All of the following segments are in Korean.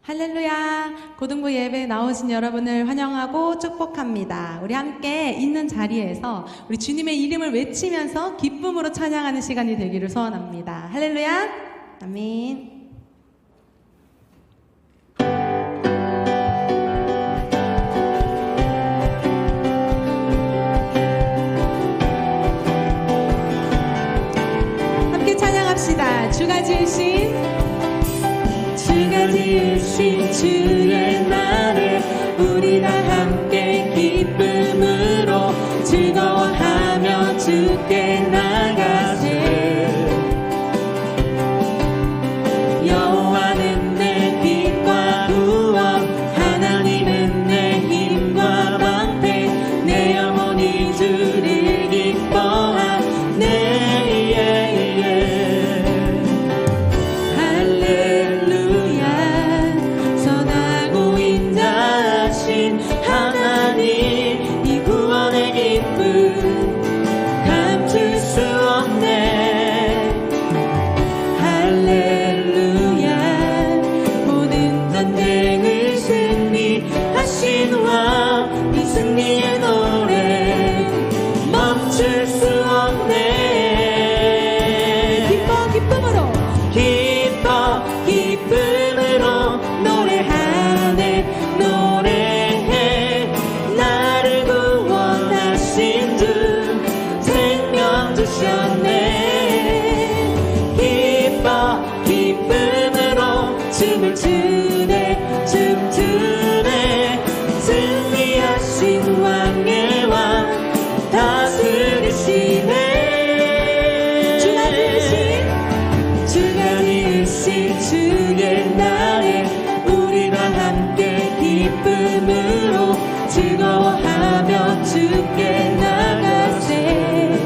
할렐루야! 고등부 예배에 나오신 여러분을 환영하고 축복합니다. 우리 함께 있는 자리에서 우리 주님의 이름을 외치면서 기쁨으로 찬양하는 시간이 되기를 소원합니다. 할렐루야! 아멘. 함께 찬양합시다. 주가 지으신 주의 날을 우리 다 함께 기쁨으로 즐거워하며 주께 나가세. 여호와는 내 빛과 구원, 하나님은 내 힘과 방패, 내 영혼이 주를 기뻐하네. 춤추네. 승리하신 왕의 왕 다스리시네. 주가 지으신 주의 날에 우리 다 함께 기쁨으로 즐거워하며 주께 나가세.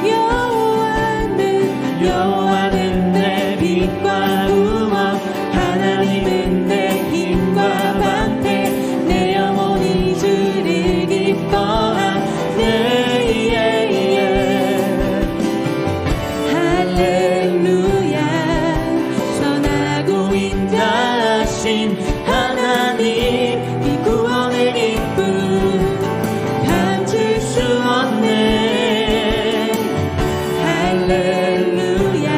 여호와는 내 빛과 구원, 하나님은 내 힘과 방패, 내 영혼이 주를 기뻐하네. 할렐루야. 선하고 인자하신 하나님, 이 구원의 기쁨 감출 수 없네. 할렐루야.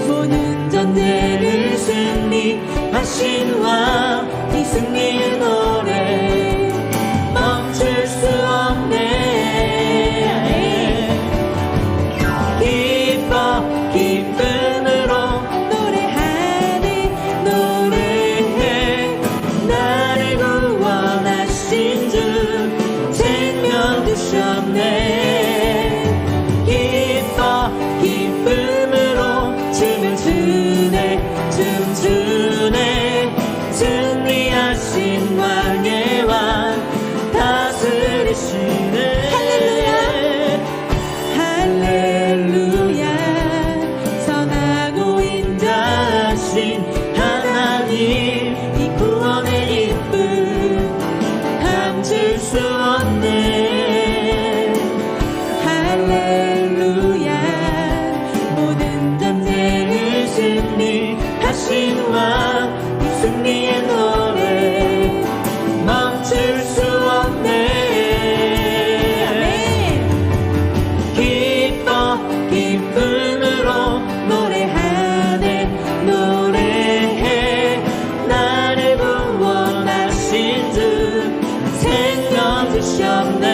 모든 전쟁을 승리하신 왕, 이 승리의 노래 멈출 수 없네. 기뻐 기쁨으로 노래하네. 노래해. 나를 구원하신 주 생명 주셨네. 기뻐 기쁨으로 춤을 추네. 춤추네. 승리하신 왕의 왕 다스리시네. 할렐루야. 선하고 인자하신 하나님, 이 구원의 기쁨 감출 수 없네. 할렐루야. 모든 전쟁을 승리하신 왕, 이 승리의 노래 멈출 수 없네. 기뻐 기쁨으로 노래하네. 노래해. 나를 구원하신 주 생명 주셨네.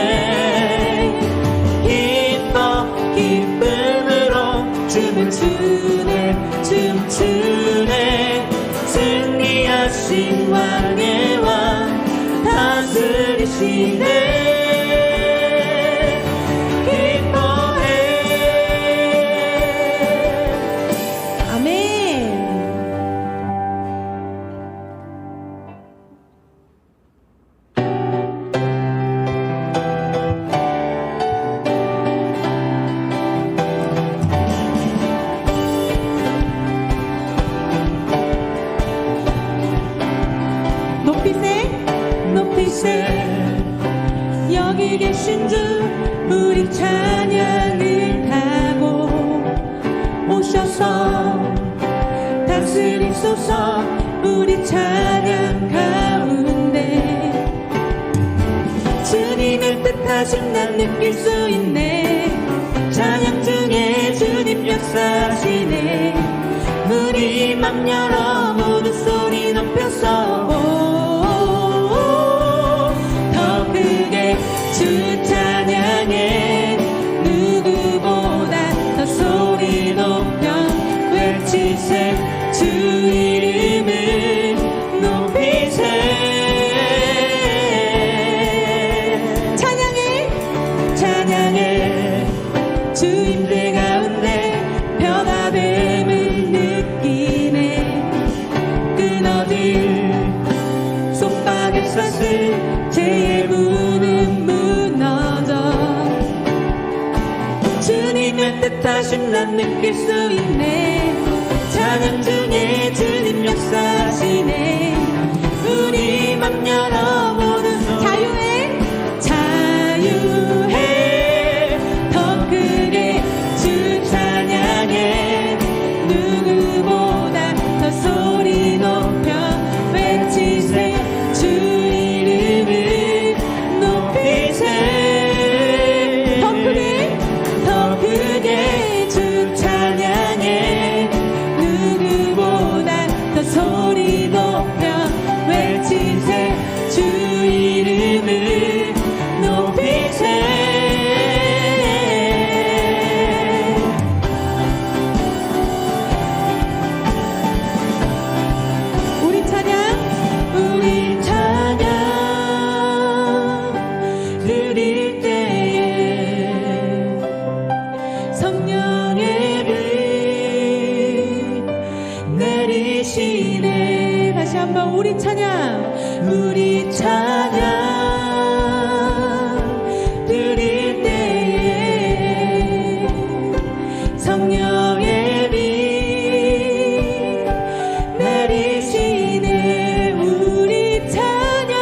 기뻐 기쁨으로 춤을 추네. 춤추네. 승리하신 왕의 왕 다스리시네. 기뻐해. 아멘. 높이세. 여기 계신 주 우리 찬양을 하고 오셔서 다스리소서. 우리 찬양 가운데 주님의 뜻하신 난 느낄 수 있네. 찬양 중에 주님 역사하시네. 우리 맘 열어 모두 소리 높여서 더 크게 주 찬양해. 누구보다 더 소리 높여 외치세. 주 이름을 높이세. 찬양해 찬양해. 주님들 가운데 변화됨을 느끼네. 끊어질 속박을 쐈을 죄의 문은 무너져. 주님의 뜻하심 난 느낄 수 있네. 찬양 중에 주님 역사하시네. 우리 맘 열어 모두 자유해 자유해. 더 크게 주 찬양해. 누구보다 더 소리 높여 외치세. 주 이름을 높이세. 더 크게 더 크게 주 찬양해. 누구보다 더 소리 높여 외치세. 주 이름을 높이세. 우리 찬양 드릴 때에 성령의 빛 내리시네. 다시 한번 우리 찬양 드릴 때에 성령의 빛 내리시네. 우리 찬양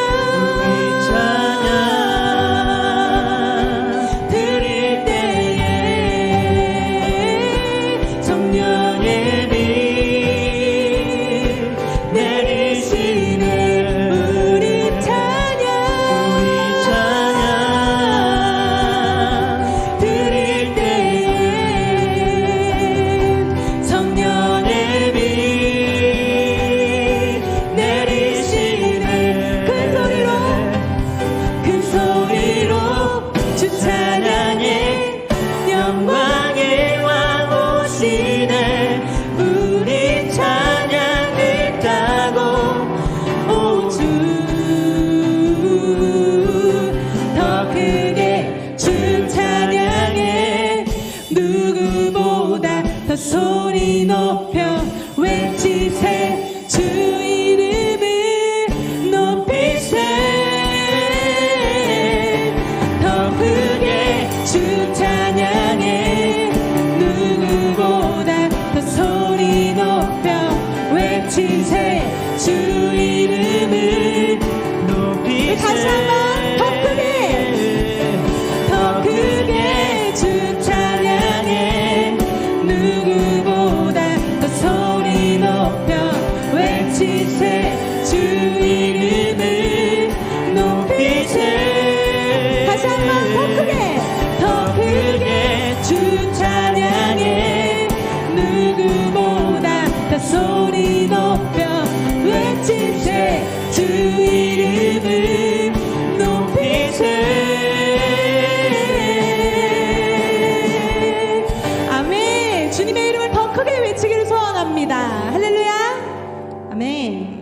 드릴 때에 성령의 빛 내리시네. 우리 찬양 드릴 때에 성령의 빛 내리시네. 큰 소리로 주 찬양해. 영광의 왕 오시네. 우리 찬양을 따고 오주. 더 크게 주 찬양해. 누구보다 더 소리 높여 외치세. 주 이름을 높이세. 더 크게 주 찬양해. 누구보다 더 소리 높여 외치세. 주 이름을 높이세. 다시 한번 더 크게 주 찬양해. 누구보다 더 소리 높여 외치세. 주 이름을 높이세. 다시 한번 더 크게 주 찬양해. 누구보다 더 소리 높여 외치세. 주 이름을 높이세. 아멘. 주님의 이름을 더 크게 외치기를 소원합니다. 할렐루야. 아멘.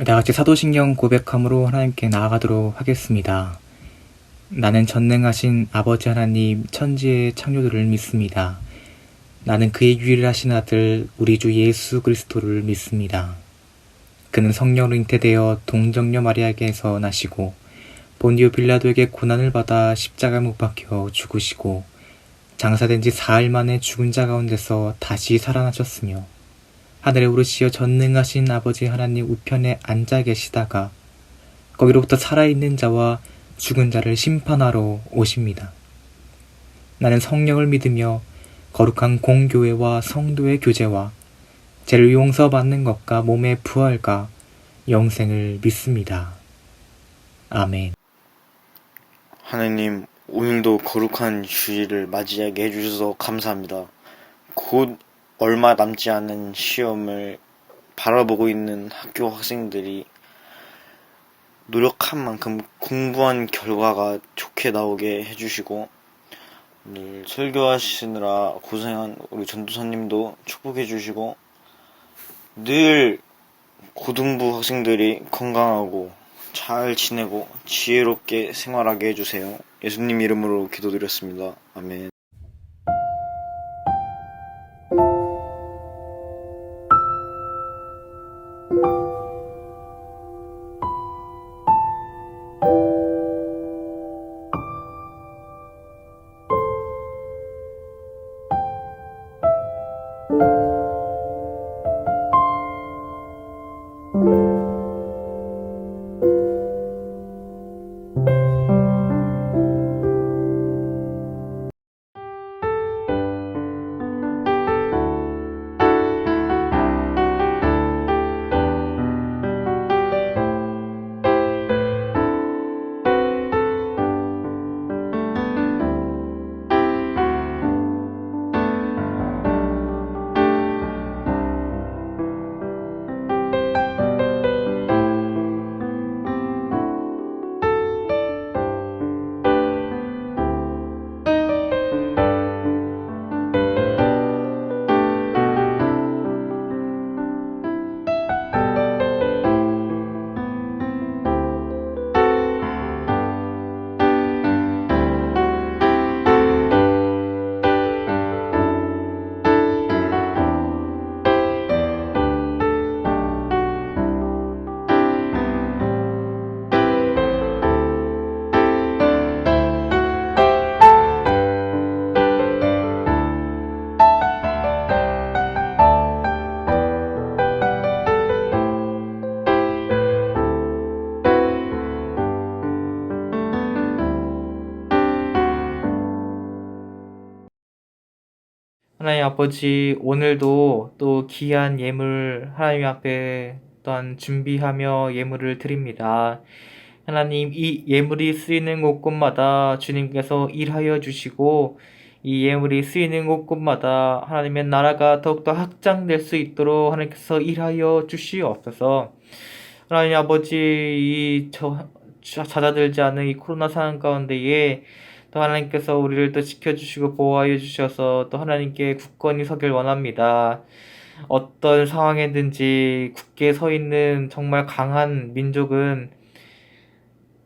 다같이 사도신경 고백함으로 하나님께 나아가도록 하겠습니다. 나는 전능하신 아버지 하나님 천지의 창조주를 믿습니다. 나는 그의 유일하신 아들 우리 주 예수 그리스도를 믿습니다. 그는 성령으로 잉태되어 동정녀 마리아에게서 나시고 본디오 빌라도에게 고난을 받아 십자가에 못 박혀 죽으시고 장사된 지 사흘 만에 죽은 자 가운데서 다시 살아나셨으며 하늘에 오르시어 전능하신 아버지 하나님 우편에 앉아 계시다가 거기로부터 살아있는 자와 죽은 자를 심판하러 오십니다. 나는 성령을 믿으며 거룩한 공교회와 성도의 교제와 죄를 용서받는 것과 몸의 부활과 영생을 믿습니다. 아멘. 하느님, 오늘도 거룩한 주일을 맞이하게 해주셔서 감사합니다. 곧 얼마 남지 않은 시험을 바라보고 있는 학교 학생들이 노력한 만큼 공부한 결과가 좋게 나오게 해주시고, 오늘 설교하시느라 고생한 우리 전도사님도 축복해 주시고, 늘 고등부 학생들이 건강하고 잘 지내고 지혜롭게 생활하게 해주세요. 예수님 이름으로 기도드렸습니다. 아멘. 하나님 아버지, 오늘도 또 귀한 예물 하나님 앞에 또한 준비하며 예물을 드립니다. 하나님, 이 예물이 쓰이는 곳곳마다 주님께서 일하여 주시고 이 예물이 쓰이는 곳곳마다 하나님의 나라가 더욱더 확장될 수 있도록 하나님께서 일하여 주시옵소서. 하나님 아버지, 잦아들지 않은 이 코로나 상황 가운데에 또 하나님께서 우리를 또 지켜주시고 보호하여 주셔서 또 하나님께 굳건히 서길 원합니다. 어떤 상황에든지 굳게 서 있는 정말 강한 민족은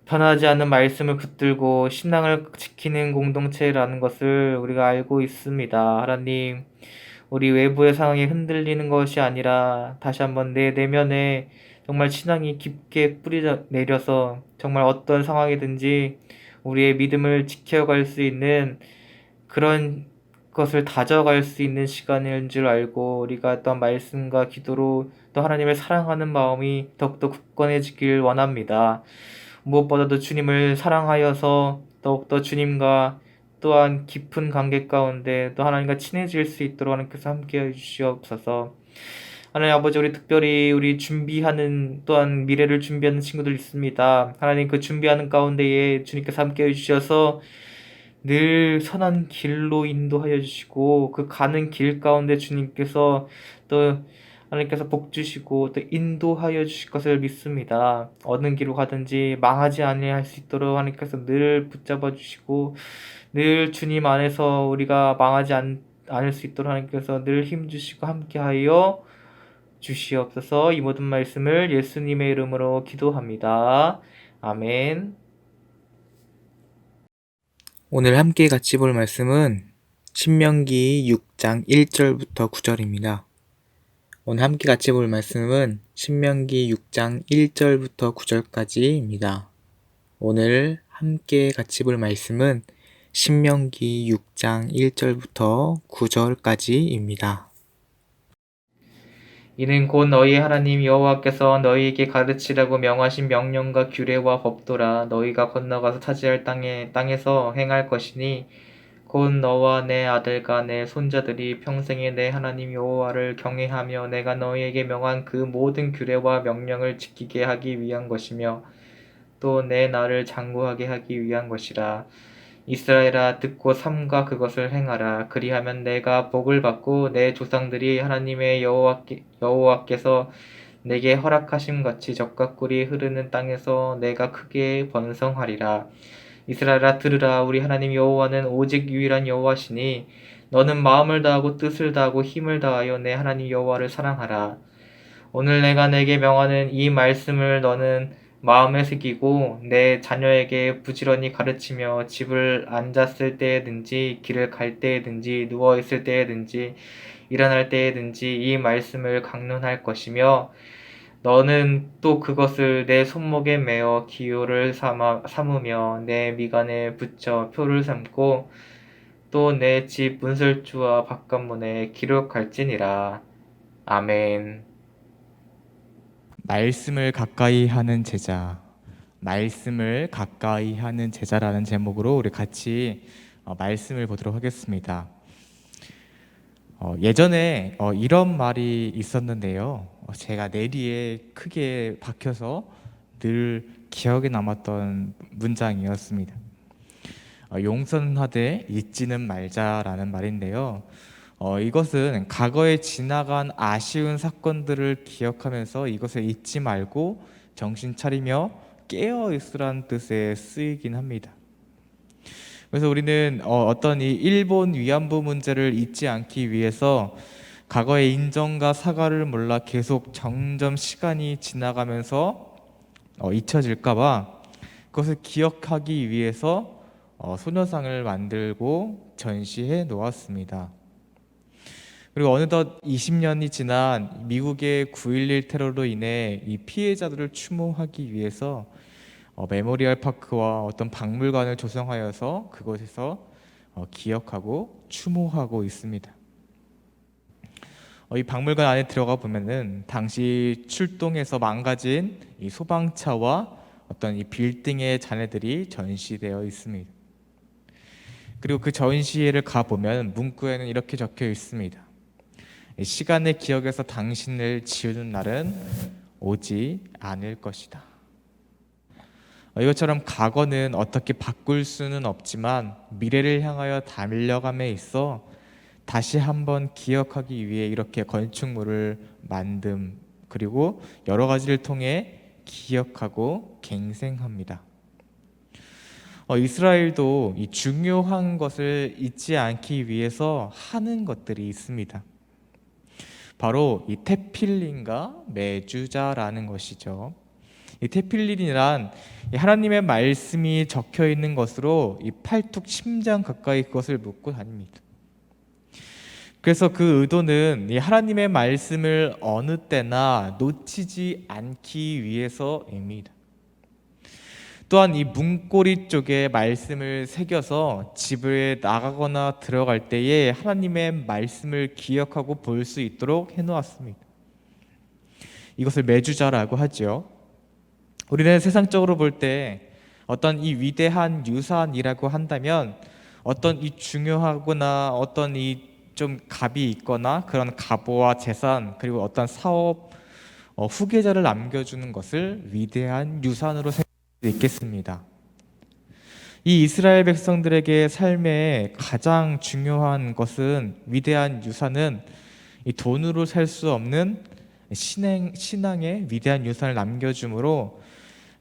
변하지 않는 말씀을 붙들고 신앙을 지키는 공동체라는 것을 우리가 알고 있습니다. 하나님, 우리 외부의 상황이 흔들리는 것이 아니라 다시 한번 내 내면에 정말 신앙이 깊게 뿌리 내려서 정말 어떤 상황이든지 우리의 믿음을 지켜갈 수 있는 그런 것을 다져갈 수 있는 시간인 줄 알고 우리가 또 말씀과 기도로 또 하나님을 사랑하는 마음이 더욱더 굳건해지길 원합니다. 무엇보다도 주님을 사랑하여서 더욱더 주님과 또한 깊은 관계 가운데 또 하나님과 친해질 수 있도록 하나님께서 함께해 주시옵소서. 하나님 아버지, 우리 특별히 우리 준비하는 또한 미래를 준비하는 친구들 있습니다. 하나님, 그 준비하는 가운데에 주님께서 함께해 주셔서 늘 선한 길로 인도하여 주시고 그 가는 길 가운데 주님께서 또 하나님께서 복 주시고 또 인도하여 주실 것을 믿습니다. 어느 길로 가든지 망하지 아니할 수 있도록 하나님께서 늘 붙잡아 주시고 늘 주님 안에서 우리가 망하지 않을 수 있도록 하나님께서 늘 힘 주시고 함께하여 주시옵소서. 이 모든 말씀을 예수님의 이름으로 기도합니다. 아멘. 오늘 함께 같이 볼 말씀은 신명기 6장 1절부터 9절입니다. 오늘 함께 같이 볼 말씀은 신명기 6장 1절부터 9절까지입니다. 오늘 함께 같이 볼 말씀은 신명기 6장 1절부터 9절까지입니다. 이는 곧 너희 하나님 여호와께서 너희에게 가르치라고 명하신 명령과 규례와 법도라. 너희가 건너가서 차지할 땅에서 행할 것이니 곧 너와 내 아들과 내 손자들이 평생에 내 하나님 여호와를 경외하며 내가 너희에게 명한 그 모든 규례와 명령을 지키게 하기 위한 것이며 또 내 나를 장구하게 하기 위한 것이라. 이스라엘아, 듣고 삼가 그것을 행하라. 그리하면 내가 복을 받고 내 조상들이 하나님의 여호와께서 내게 허락하심 같이 젖과 꿀이 흐르는 땅에서 내가 크게 번성하리라. 이스라엘아, 들으라. 우리 하나님 여호와는 오직 유일한 여호와시니 너는 마음을 다하고 뜻을 다하고 힘을 다하여 내 하나님 여호와를 사랑하라. 오늘 내가 내게 명하는 이 말씀을 너는 마음에 새기고 내 자녀에게 부지런히 가르치며 집을 앉았을 때에든지 길을 갈 때에든지 누워있을 때에든지 일어날 때에든지 이 말씀을 강론할 것이며 너는 또 그것을 내 손목에 매어 기호를 삼으며 내 미간에 붙여 표를 삼고 또 내 집 문설주와 바깥문에 기록할지니라. 아멘. 말씀을 가까이 하는 제자, 말씀을 가까이 하는 제자라는 제목으로 우리 같이 말씀을 보도록 하겠습니다. 예전에 이런 말이 있었는데요. 제가 내리에 크게 박혀서 늘 기억에 남았던 문장이었습니다. 용서하되 잊지는 말자라는 말인데요. 이것은 과거에 지나간 아쉬운 사건들을 기억하면서 이것을 잊지 말고 정신 차리며 깨어 있으라는 뜻에 쓰이긴 합니다. 그래서 우리는 어떤 이 일본 위안부 문제를 잊지 않기 위해서 과거의 인정과 사과를 몰라 계속 점점 시간이 지나가면서 잊혀질까봐 그것을 기억하기 위해서 소녀상을 만들고 전시해 놓았습니다. 그리고 어느덧 20년이 지난 미국의 9.11 테러로 인해 이 피해자들을 추모하기 위해서 메모리얼 파크와 어떤 박물관을 조성하여서 그곳에서 기억하고 추모하고 있습니다. 이 박물관 안에 들어가 보면은 당시 출동해서 망가진 이 소방차와 어떤 이 빌딩의 잔해들이 전시되어 있습니다. 그리고 그 전시회를 가 보면 문구에는 이렇게 적혀 있습니다. 시간의 기억에서 당신을 지우는 날은 오지 않을 것이다. 이것처럼 과거는 어떻게 바꿀 수는 없지만 미래를 향하여 달려감에 있어 다시 한번 기억하기 위해 이렇게 건축물을 만듦, 그리고 여러 가지를 통해 기억하고 갱생합니다. 이스라엘도 이 중요한 것을 잊지 않기 위해서 하는 것들이 있습니다. 바로 이 테필린과 메주자라는 것이죠. 이 테필린이란 하나님의 말씀이 적혀 있는 것으로 이 팔뚝 심장 가까이 그것을 묶고 다닙니다. 그래서 그 의도는 이 하나님의 말씀을 어느 때나 놓치지 않기 위해서입니다. 또한 이 문고리 쪽에 말씀을 새겨서 집에 나가거나 들어갈 때에 하나님의 말씀을 기억하고 볼 수 있도록 해놓았습니다. 이것을 매주자라고 하죠. 우리는 세상적으로 볼 때 어떤 이 위대한 유산이라고 한다면 어떤 이 중요하거나 어떤 이 좀 값이 있거나 그런 가보와 재산, 그리고 어떤 사업 후계자를 남겨주는 것을 위대한 유산으로 생각할 수 있겠습니다. 이 이스라엘 백성들에게 삶의 가장 중요한 것은, 위대한 유산은 이 돈으로 살 수 없는 신앙의 위대한 유산을 남겨주므로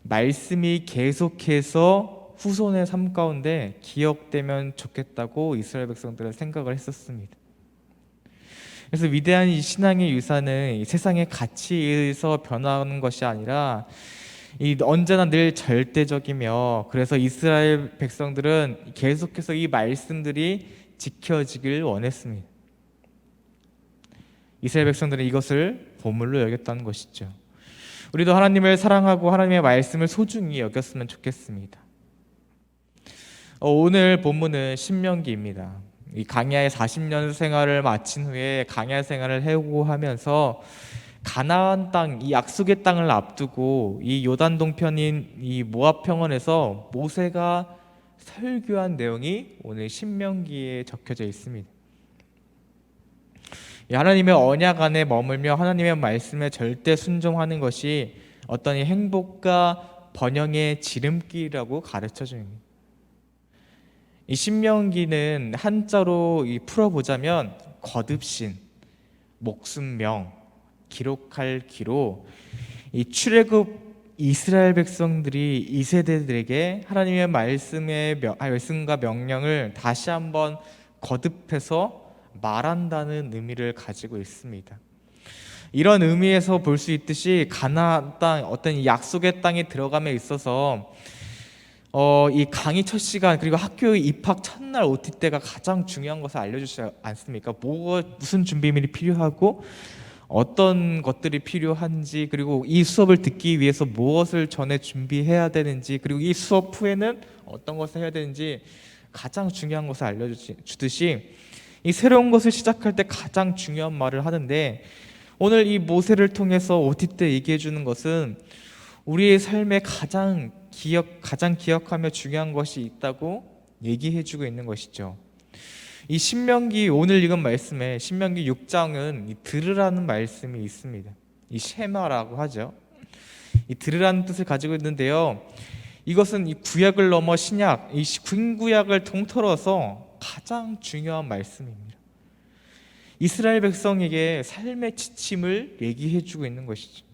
말씀이 계속해서 후손의 삶 가운데 기억되면 좋겠다고 이스라엘 백성들은 생각을 했었습니다. 그래서 위대한 이 신앙의 유산은 이 세상의 가치에 의해서 변하는 것이 아니라 이 언제나 늘 절대적이며, 그래서 이스라엘 백성들은 계속해서 이 말씀들이 지켜지길 원했습니다. 이스라엘 백성들은 이것을 보물로 여겼다는 것이죠. 우리도 하나님을 사랑하고 하나님의 말씀을 소중히 여겼으면 좋겠습니다. 오늘 본문은 신명기입니다. 이 강야의 40년 생활을 마친 후에 강야 생활을 해고하면서 가나안 땅, 이 약속의 땅을 앞두고 이 요단 동편인 이 모압 평원에서 모세가 설교한 내용이 오늘 신명기에 적혀져 있습니다. 하나님의 언약 안에 머물며 하나님의 말씀에 절대 순종하는 것이 어떤 행복과 번영의 지름길이라고 가르쳐 줍니다. 이 신명기는 한자로 풀어보자면 거듭신, 목숨명, 기록할 기로, 이 출애굽 이스라엘 백성들이 이 세대들에게 하나님의 말씀과 명령을 다시 한번 거듭해서 말한다는 의미를 가지고 있습니다. 이런 의미에서 볼 수 있듯이 가나안 땅, 어떤 약속의 땅에 들어감에 있어서 이 강의 첫 시간 그리고 학교에 입학 첫날 OT 때가 가장 중요한 것을 알려주지 않습니까? 무슨 준비물이 필요하고 어떤 것들이 필요한지, 그리고 이 수업을 듣기 위해서 무엇을 전에 준비해야 되는지, 그리고 이 수업 후에는 어떤 것을 해야 되는지 가장 중요한 것을 알려주듯이 이 새로운 것을 시작할 때 가장 중요한 말을 하는데, 오늘 이 모세를 통해서 OT 때 얘기해 주는 것은 우리의 삶에 가장 기억하며 중요한 것이 있다고 얘기해 주고 있는 것이죠. 이 신명기 오늘 읽은 말씀에 신명기 6장은 이 들으라는 말씀이 있습니다. 이 쉐마라고 하죠. 이 들으라는 뜻을 가지고 있는데요. 이것은 이 구약을 넘어 신약, 이 구약을 통틀어서 가장 중요한 말씀입니다. 이스라엘 백성에게 삶의 지침을 얘기해 주고 있는 것이죠.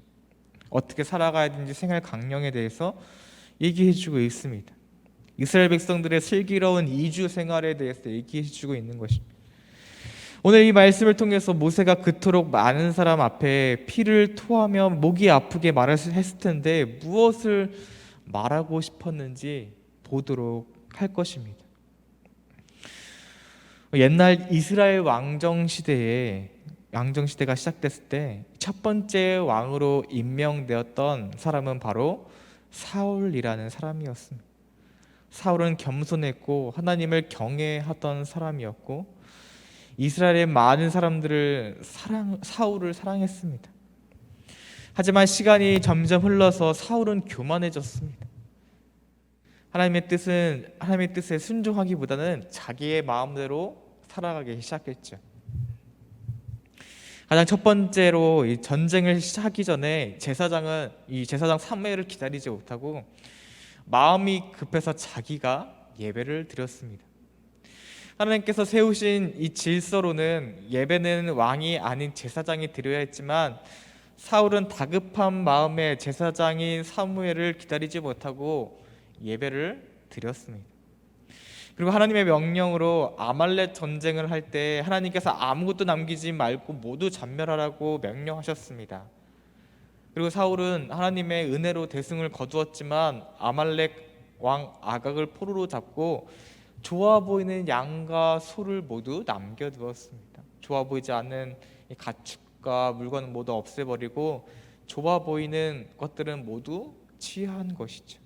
어떻게 살아가야 되는지 생활 강령에 대해서 얘기해 주고 있습니다. 이스라엘 백성들의 슬기로운 이주 생활에 대해서 얘기해 주고 있는 것입니다. 오늘 이 말씀을 통해서 모세가 그토록 많은 사람 앞에 피를 토하며 목이 아프게 말했을 텐데 무엇을 말하고 싶었는지 보도록 할 것입니다. 옛날 이스라엘 왕정 시대가 시작됐을 때 첫 번째 왕으로 임명되었던 사람은 바로 사울이라는 사람이었습니다. 사울은 겸손했고 하나님을 경외하던 사람이었고 이스라엘의 많은 사람들을 사울을 사랑했습니다. 하지만 시간이 점점 흘러서 사울은 교만해졌습니다. 하나님의 뜻에 순종하기보다는 자기의 마음대로 살아가기 시작했죠. 가장 첫 번째로 이 전쟁을 시작하기 전에 제사장 사무엘을 기다리지 못하고 마음이 급해서 자기가 예배를 드렸습니다. 하나님께서 세우신 이 질서로는 예배는 왕이 아닌 제사장이 드려야 했지만 사울은 다급한 마음에 제사장인 사무엘을 기다리지 못하고 예배를 드렸습니다. 그리고 하나님의 명령으로 아말렉 전쟁을 할 때 하나님께서 아무것도 남기지 말고 모두 전멸하라고 명령하셨습니다. 그리고 사울은 하나님의 은혜로 대승을 거두었지만 아말렉 왕 아각을 포로로 잡고 좋아 보이는 양과 소를 모두 남겨두었습니다. 좋아 보이지 않는 이 가축과 물건은 모두 없애버리고 좋아 보이는 것들은 모두 취한 것이죠.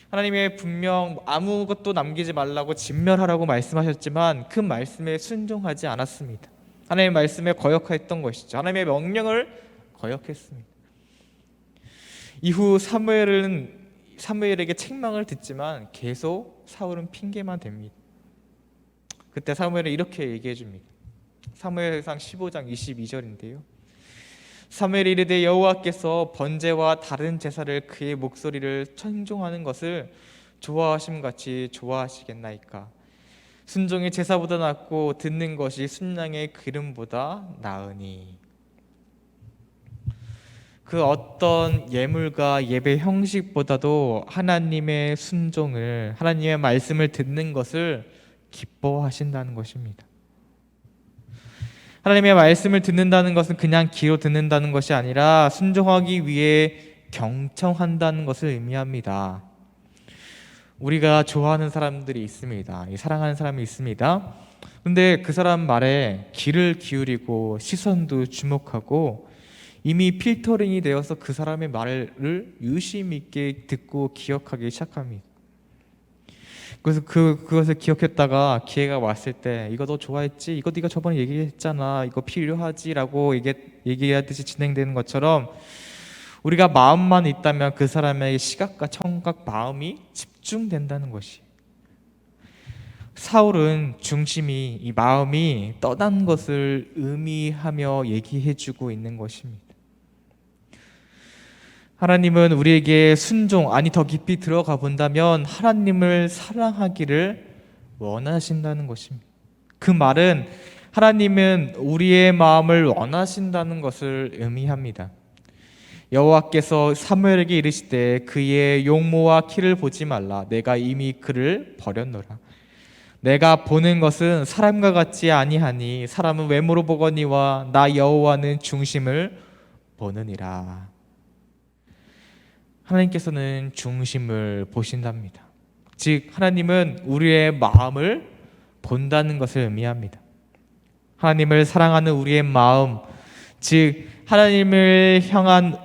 하나님의 분명 아무것도 남기지 말라고 진멸하라고 말씀하셨지만 그 말씀에 순종하지 않았습니다. 하나님의 말씀에 거역했던 것이죠. 하나님의 명령을 거역했습니다. 이후 사무엘에게 책망을 듣지만 계속 사울은 핑계만 댑니다. 그때 사무엘은 이렇게 얘기해 줍니다. 사무엘상 15장 22절인데요. 사무엘이 이르되 여호와께서 번제와 다른 제사를 그의 목소리를 청종하는 것을 좋아하심같이 좋아하시겠나이까. 순종이 제사보다 낫고 듣는 것이 순양의 기름보다 나으니. 그 어떤 예물과 예배 형식보다도 하나님의 순종을, 하나님의 말씀을 듣는 것을 기뻐하신다는 것입니다. 하나님의 말씀을 듣는다는 것은 그냥 귀로 듣는다는 것이 아니라 순종하기 위해 경청한다는 것을 의미합니다. 우리가 좋아하는 사람들이 있습니다. 사랑하는 사람이 있습니다. 근데 그 사람 말에 귀를 기울이고 시선도 주목하고 이미 필터링이 되어서 그 사람의 말을 유심 있게 듣고 기억하기 시작합니다. 그래서 그것을 기억했다가 기회가 왔을 때 이거 너 좋아했지? 이거 네가 저번에 얘기했잖아. 이거 필요하지? 라고 얘기하듯이 진행되는 것처럼 우리가 마음만 있다면 그 사람의 시각과 청각, 마음이 집중된다는 것이. 사울은 중심이 이 마음이 떠난 것을 의미하며 얘기해주고 있는 것입니다. 하나님은 우리에게 순종, 아니 더 깊이 들어가 본다면 하나님을 사랑하기를 원하신다는 것입니다. 그 말은 하나님은 우리의 마음을 원하신다는 것을 의미합니다. 여호와께서 사무엘에게 이르시되 그의 용모와 키를 보지 말라. 내가 이미 그를 버렸노라. 내가 보는 것은 사람과 같지 아니하니 사람은 외모로 보거니와 나 여호와는 중심을 보느니라. 하나님께서는 중심을 보신답니다. 즉 하나님은 우리의 마음을 본다는 것을 의미합니다. 하나님을 사랑하는 우리의 마음, 즉 하나님을 향한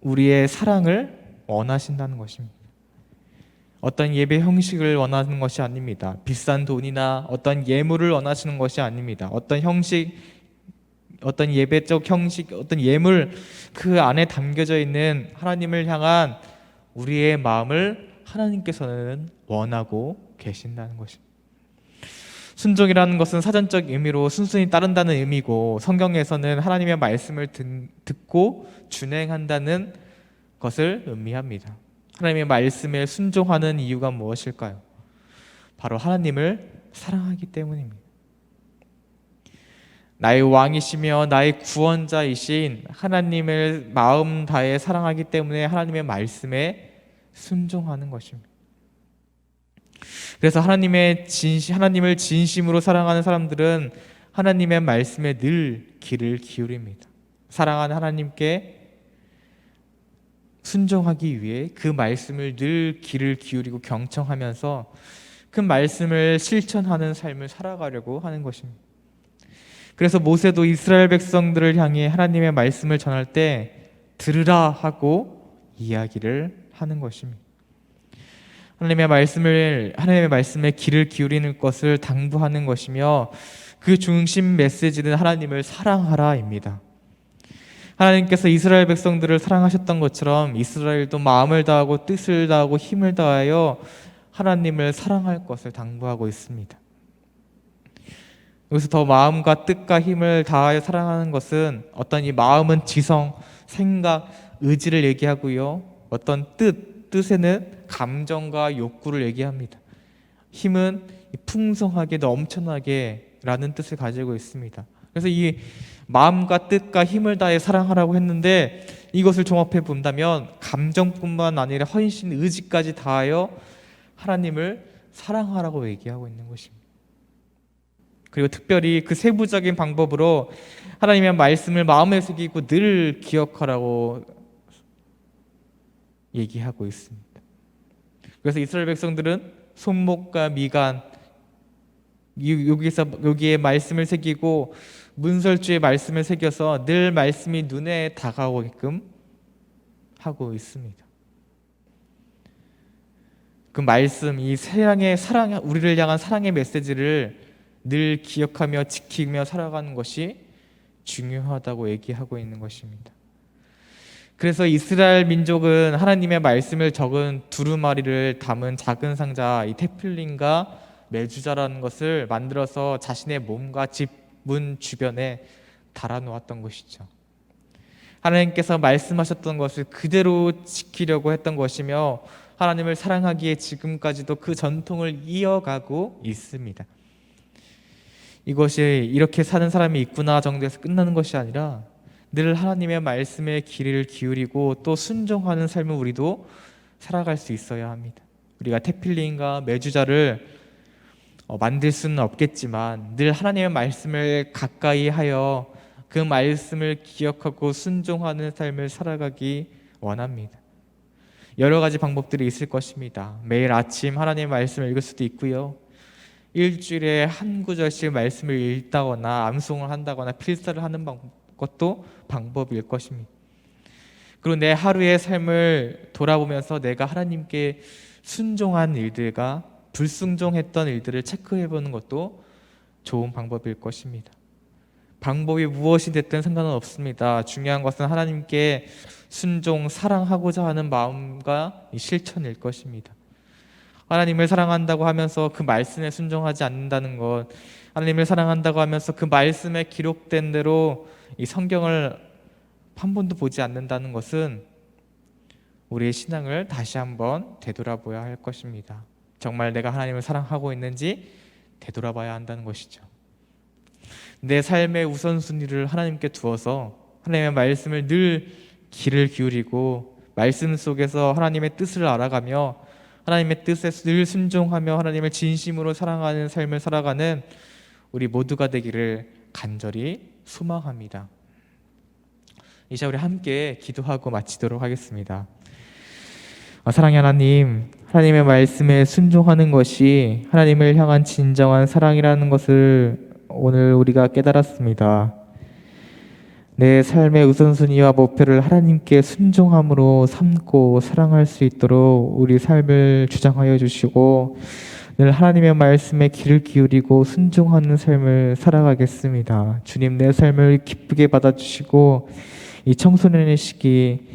우리의 사랑을 원하신다는 것입니다. 어떤 예배 형식을 원하는 것이 아닙니다. 비싼 돈이나 어떤 예물을 원하시는 것이 아닙니다. 어떤 형식, 어떤 예배적 형식, 어떤 예물, 그 안에 담겨져 있는 하나님을 향한 우리의 마음을 하나님께서는 원하고 계신다는 것입니다. 순종이라는 것은 사전적 의미로 순순히 따른다는 의미고, 성경에서는 하나님의 말씀을 듣고 준행한다는 것을 의미합니다. 하나님의 말씀에 순종하는 이유가 무엇일까요? 바로 하나님을 사랑하기 때문입니다. 나의 왕이시며 나의 구원자이신 하나님을 마음 다해 사랑하기 때문에 하나님의 말씀에 순종하는 것입니다. 그래서 하나님을 진심으로 사랑하는 사람들은 하나님의 말씀에 늘 귀를 기울입니다. 사랑하는 하나님께 순종하기 위해 그 말씀을 늘 귀를 기울이고 경청하면서 그 말씀을 실천하는 삶을 살아가려고 하는 것입니다. 그래서 모세도 이스라엘 백성들을 향해 하나님의 말씀을 전할 때 들으라 하고 이야기를 하는 것입니다. 하나님의 말씀에 귀를 기울이는 것을 당부하는 것이며, 그 중심 메시지는 하나님을 사랑하라입니다. 하나님께서 이스라엘 백성들을 사랑하셨던 것처럼 이스라엘도 마음을 다하고 뜻을 다하고 힘을 다하여 하나님을 사랑할 것을 당부하고 있습니다. 여기서 더 마음과 뜻과 힘을 다하여 사랑하는 것은, 어떤 이 마음은 지성, 생각, 의지를 얘기하고요. 어떤 뜻에는 감정과 욕구를 얘기합니다. 힘은 풍성하게, 넘쳐나게 라는 뜻을 가지고 있습니다. 그래서 이 마음과 뜻과 힘을 다해 사랑하라고 했는데, 이것을 종합해 본다면 감정뿐만 아니라 헌신, 의지까지 다하여 하나님을 사랑하라고 얘기하고 있는 것입니다. 그리고 특별히 그 세부적인 방법으로 하나님의 말씀을 마음에 새기고 늘 기억하라고 얘기하고 있습니다. 그래서 이스라엘 백성들은 손목과 미간, 여기에 말씀을 새기고 문설주에 말씀을 새겨서 늘 말씀이 눈에 다가오게끔 하고 있습니다. 그 말씀, 이 우리를 향한 사랑의 메시지를 늘 기억하며 지키며 살아가는 것이 중요하다고 얘기하고 있는 것입니다. 그래서 이스라엘 민족은 하나님의 말씀을 적은 두루마리를 담은 작은 상자, 이 테필린과 메주자라는 것을 만들어서 자신의 몸과 집 문 주변에 달아놓았던 것이죠. 하나님께서 말씀하셨던 것을 그대로 지키려고 했던 것이며, 하나님을 사랑하기에 지금까지도 그 전통을 이어가고 있습니다. 이것이 이렇게 사는 사람이 있구나 정도에서 끝나는 것이 아니라 늘 하나님의 말씀에 귀를 기울이고 또 순종하는 삶을 우리도 살아갈 수 있어야 합니다. 우리가 테필린과 메주자를 만들 수는 없겠지만 늘 하나님의 말씀을 가까이 하여 그 말씀을 기억하고 순종하는 삶을 살아가기 원합니다. 여러 가지 방법들이 있을 것입니다. 매일 아침 하나님의 말씀을 읽을 수도 있고요. 일주일에 한 구절씩 말씀을 읽다거나 암송을 한다거나 필사를 하는 것도 방법일 것입니다. 그리고 내 하루의 삶을 돌아보면서 내가 하나님께 순종한 일들과 불순종했던 일들을 체크해보는 것도 좋은 방법일 것입니다. 방법이 무엇이 됐든 상관은 없습니다. 중요한 것은 하나님께 순종, 사랑하고자 하는 마음과 실천일 것입니다. 하나님을 사랑한다고 하면서 그 말씀에 순종하지 않는다는 것, 하나님을 사랑한다고 하면서 그 말씀에 기록된 대로 이 성경을 한 번도 보지 않는다는 것은 우리의 신앙을 다시 한번 되돌아봐야 할 것입니다. 정말 내가 하나님을 사랑하고 있는지 되돌아봐야 한다는 것이죠. 내 삶의 우선순위를 하나님께 두어서 하나님의 말씀을 늘 귀를 기울이고 말씀 속에서 하나님의 뜻을 알아가며 하나님의 뜻에 늘 순종하며 하나님을 진심으로 사랑하는 삶을 살아가는 우리 모두가 되기를 간절히 소망합니다. 이제 우리 함께 기도하고 마치도록 하겠습니다. 사랑의 하나님, 하나님의 말씀에 순종하는 것이 하나님을 향한 진정한 사랑이라는 것을 오늘 우리가 깨달았습니다. 내 삶의 우선순위와 목표를 하나님께 순종함으로 삼고 사랑할 수 있도록 우리 삶을 주장하여 주시고 늘 하나님의 말씀에 귀를 기울이고 순종하는 삶을 살아가겠습니다. 주님, 내 삶을 기쁘게 받아주시고 이 청소년의 시기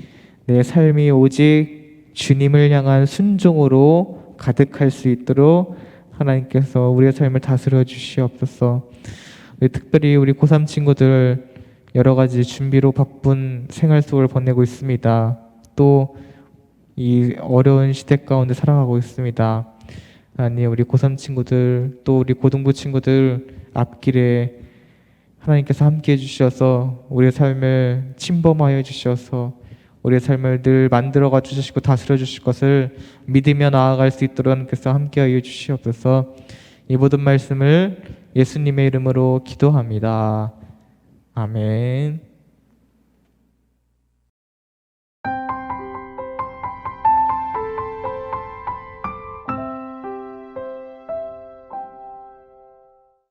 내 삶이 오직 주님을 향한 순종으로 가득할 수 있도록 하나님께서 우리의 삶을 다스려 주시옵소서. 특별히 우리 고3 친구들 여러 가지 준비로 바쁜 생활 속을 보내고 있습니다. 또 이 어려운 시대 가운데 살아가고 있습니다. 하나님, 우리 고3 친구들 또 우리 고등부 친구들 앞길에 하나님께서 함께해 주셔서 우리의 삶을 침범하여 주셔서 우리의 삶을 늘 만들어가 주시고 다스려 주실 것을 믿으며 나아갈 수 있도록 하나님께서 함께하여 주시옵소서. 이 모든 말씀을 예수님의 이름으로 기도합니다. 아멘.